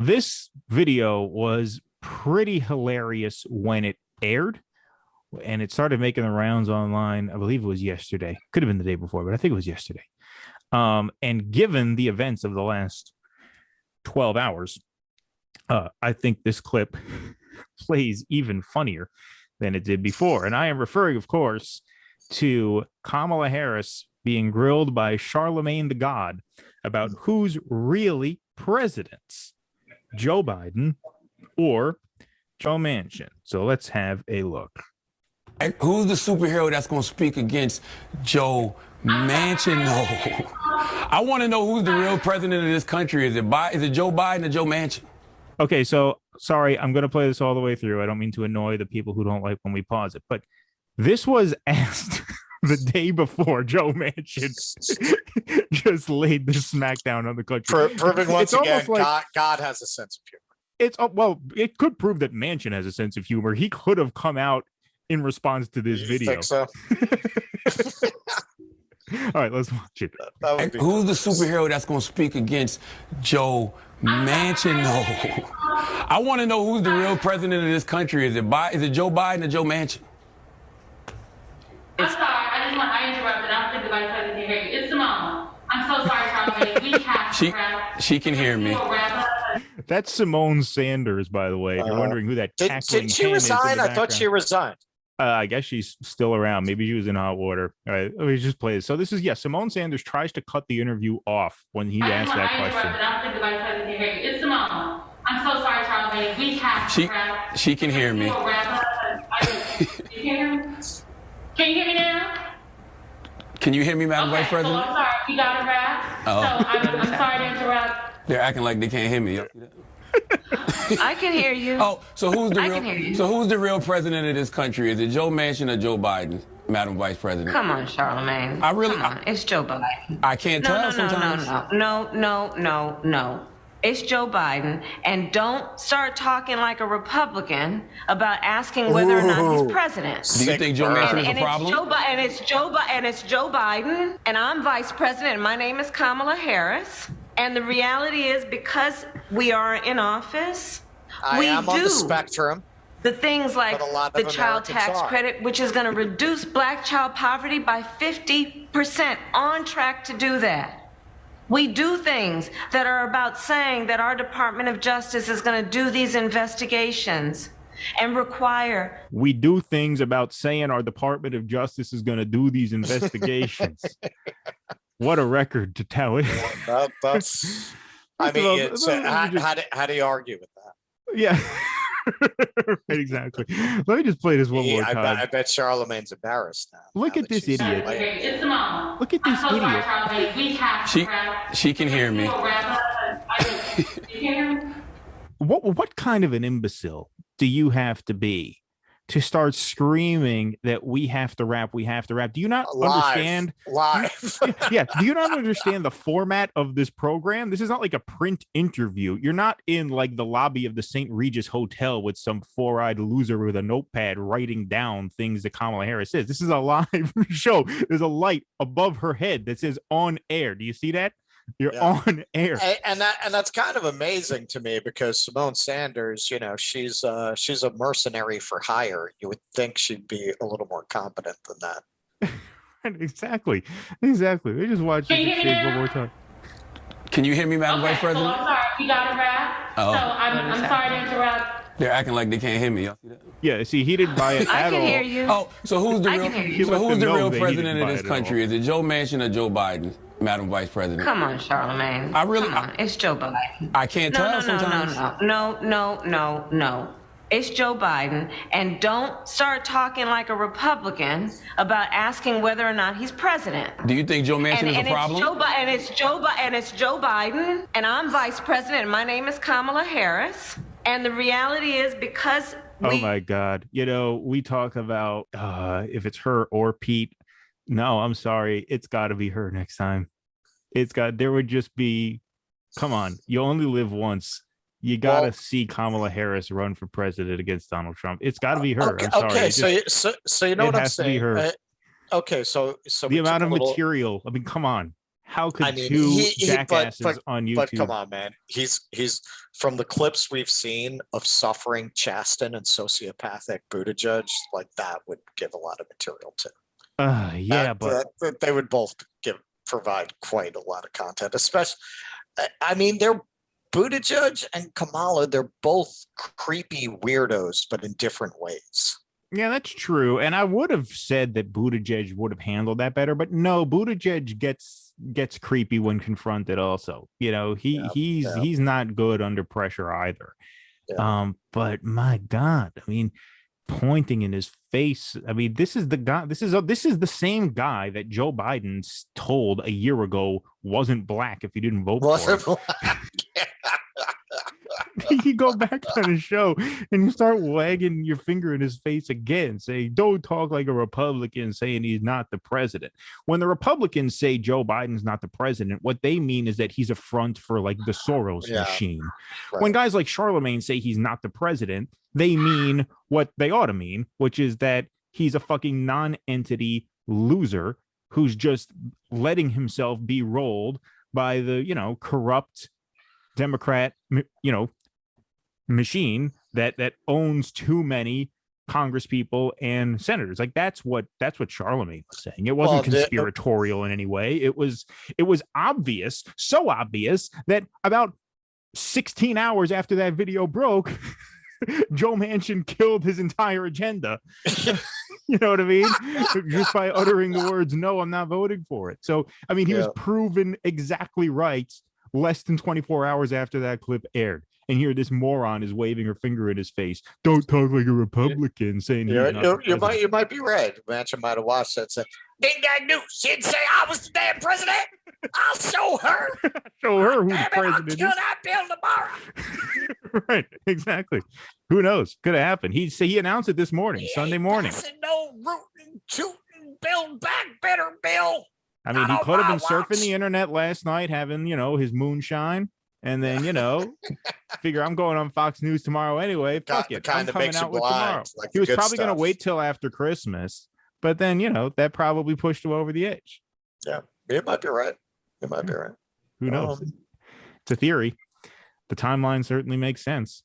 This video was pretty hilarious when it aired, and it started making the rounds online. I believe it was yesterday. Could have been the day before, but I think it was yesterday. And given the events of the last 12 hours, I think this clip plays even funnier than it did before. And I am referring, of course, to Kamala Harris being grilled by Charlamagne the God about who's really president, Joe Biden or Joe Manchin. So let's have a look. Who's the superhero that's going to speak against Joe Manchin? No. I want to know who's the real president of this country. Is it Joe Biden or Joe Manchin? Okay, so sorry, I'm going to play this all the way through. I don't mean to annoy the people who don't like when we pause it, but this was asked the day before Joe Manchin just laid the smackdown on the country. Proving once again, like, God has a sense of humor. Well, it could prove that Manchin has a sense of humor. He could have come out in response to this video. Think so? All right, let's watch it. Who's the superhero that's going to speak against Joe Manchin? No. I want to know who's the real president of this country. Is it Joe Biden or Joe Manchin? I'm sorry. I interrupted. I don't think the vice president can hear you. It's Simone. I'm so sorry, Charlamagne. We have to wrap. She can hear me. That's Simone Sanders, by the way. If you're wondering who that cackling did she resign? I thought she resigned. I guess she's still around. Maybe she was in hot water. All right, let me just play this. So this is, Simone Sanders tries to cut the interview off when he asked that question. I don't think the vice president can hear you. It's Simone. I'm so sorry, Charlamagne. We have to wrap. She can hear me. Can you hear me now? Can you hear me, Madam Vice President? So I'm sorry. We got to wrap. Oh. So I'm sorry to interrupt. They're acting like they can't hear me. I can hear you. Oh, so who's the real president of this country? Is it Joe Manchin or Joe Biden, Madam Vice President? Come on, Charlamagne. It's Joe Biden. I can't tell sometimes. No. It's Joe Biden. And don't start talking like a Republican about asking whether or not he's president. Do you think Joe Manchin is a problem? It's Joe Biden. And I'm vice president. And my name is Kamala Harris. And the reality is, because we are in office, I am on the spectrum. The things like the child tax credit, which is going to reduce black child poverty by 50%, on track to do that. We do things that are about saying that our Department of Justice is going to do these investigations and require. We do things about saying our Department of Justice is going to do these investigations. What a record to tell it. That's. I mean, how do you argue with that? Yeah. Right, exactly. Let me just play this one more time. I bet Charlamagne's embarrassed now. Look at this idiot. It's Simone. Look at this idiot. We have to wrap. She can hear me. What kind of an imbecile do you have to be to start screaming that we have to rap? Do you not understand? Live. Yeah. Do you not understand the format of this program? This is not like a print interview. You're not in like the lobby of the St. Regis Hotel with some four-eyed loser with a notepad writing down things that Kamala Harris says. This is a live show. There's a light above her head that says on air. Do you see that? You're on air, and that's kind of amazing to me, because Simone Sanders, she's a mercenary for hire. You would think she'd be a little more competent than that. Exactly. We just watch this one more time. Can you hear me, Madam Vice President? So I'm sorry. We got to wrap. Oh. So I'm sorry to interrupt. They're acting like they can't hear me. Y'all see that? Yeah, see, he didn't buy it at all. I can hear you. Oh, so who's the real president of this country? Is it Joe Manchin or Joe Biden, Madam Vice President? Come on, Charlamagne. It's Joe Biden. I can't tell sometimes. No. It's Joe Biden. And don't start talking like a Republican about asking whether or not he's president. Do you think Joe Manchin is a problem? It's Joe Biden. And I'm vice president. And my name is Kamala Harris. And the reality is, because oh my God, we talk about if it's her or Pete. No, I'm sorry. It's got to be her next time. There would just be, come on, you only live once. You got to see Kamala Harris run for president against Donald Trump. It's got to be her. I'm sorry. Okay, so you know what I'm saying? It has to be her. Okay, so the amount of material. I mean, come on. How could I mean, two jackasses on YouTube? But come on, man. He's from the clips we've seen of suffering Chasten and sociopathic Buttigieg, like that would give a lot of material too. Yeah, but they would both provide quite a lot of content, especially. I mean, they're Buttigieg and Kamala. They're both creepy weirdos, but in different ways. Yeah, that's true. And I would have said that Buttigieg would have handled that better, but no, Buttigieg gets creepy when confronted also. You know, he's not good under pressure either. Yeah. But my God, I mean, pointing in his face. I mean, this is the guy, this is the same guy that Joe Biden told a year ago wasn't black if he didn't vote for him. You go back on his show and you start wagging your finger in his face again, saying, don't talk like a Republican, saying he's not the president. When the Republicans say Joe Biden's not the president, what they mean is that he's a front for like the Soros machine. Right. When guys like Charlamagne say he's not the president, they mean what they ought to mean, which is that he's a fucking non-entity loser who's just letting himself be rolled by the, corrupt Democrat, machine that owns too many Congress people and senators. Like that's what Charlamagne was saying. It wasn't conspiratorial in any way. It was obvious, so obvious that about 16 hours after that video broke, Joe Manchin killed his entire agenda. You know what I mean? Just by uttering the words, no, I'm not voting for it. So, I mean, he was proven exactly right less than 24 hours after that clip aired. And here this moron is waving her finger in his face. Don't talk like a Republican, saying you might be right. Manchin might have watched that and said, ding dang do. She'd say I was the damn president. I'll show her. Show her who the president is. I'll kill that bill tomorrow. Right, exactly. Who knows? Could have happened. He announced it this morning, Sunday morning. No rooting, tooting, build back better, Bill. I mean, he could have been surfing the internet last night, having, his moonshine. And then, figure I'm going on Fox News tomorrow anyway. Fuck it. I'm coming out with tomorrow. Like he was probably going to wait till after Christmas. But then, that probably pushed him over the edge. Yeah, it might be right. It might be right. Who knows? It's a theory. The timeline certainly makes sense.